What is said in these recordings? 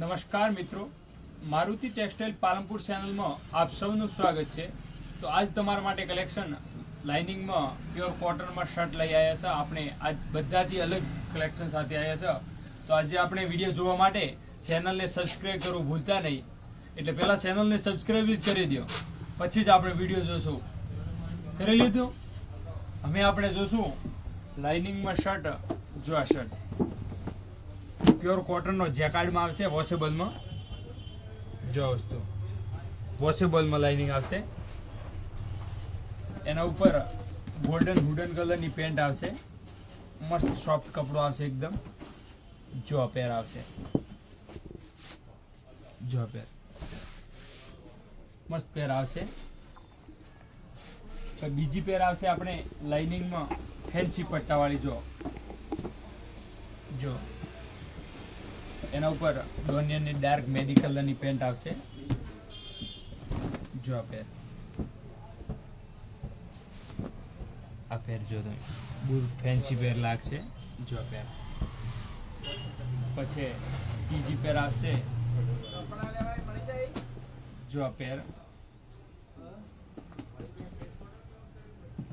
નમસ્કાર મિત્રો, મારુતિ ટેક્સટાઇલ પાલનપુર ચેનલમાં આપ સૌનું સ્વાગત છે। તો આજ તમારા માટે કલેક્શન લાઇનિંગમાં પ્યોર કોટનમાં શર્ટ લઈ આવ્યા છે। આપણે આજ બધાથી અલગ કલેક્શન સાથે આવ્યા છે। તો આજે આપણે વિડીયો જોવા માટે ચેનલને સબસ્ક્રાઇબ કરવું ભૂલતા નહીં, એટલે પહેલાં ચેનલને સબસ્ક્રાઇબ જ કરી દો, પછી જ આપણે વિડીયો જોશું। કરી લીધું? હવે આપણે જોશું લાઇનિંગમાં શર્ટ। જો આ શર્ટ પ્યોર કોટનનો જેકાર્ડમાં આવશે, વોશેબલમાં। જો વસ્તુ વોશેબલમાં લાઇનિંગ આવશે, એના ઉપર ગોલ્ડન વુડન કલરની પેન્ટ આવશે, મસ્ત સોફ્ટ કપડો આવશે એકદમ। જો પેર આવશે, જો પેર મસ્ત પેર આવશે। તો બીજી પેર આવશે આપણે લાઇનિંગમાં ફેન્સી પટ્ટાવાળી। જો એના ઉપર ડોનિયનની ડાર્ક મેદી કલરની પેન્ટ આવશે। જો આ પેર જો તમે બહુ ફેન્સી પેર લાગશે। જો પેર પછી ત્રીજી પેર આવશે, જો આ પેર।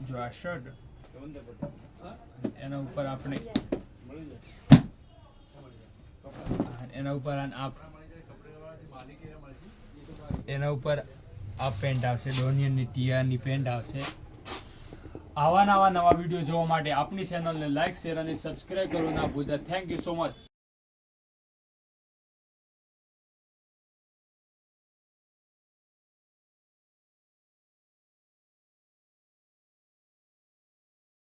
જો આ શર્ટ, એના ઉપર આપણે એના ઉપર આ પેન્ટ આવશે, ડોનિયનની ટીયારની પેન્ટ આવશે। આવા નવા વિડીયો જોવા માટે આપણી ચેનલને લાઈક, શેર અને સબસ્ક્રાઇબ કરવું ના ભૂલતા। Thank you so much.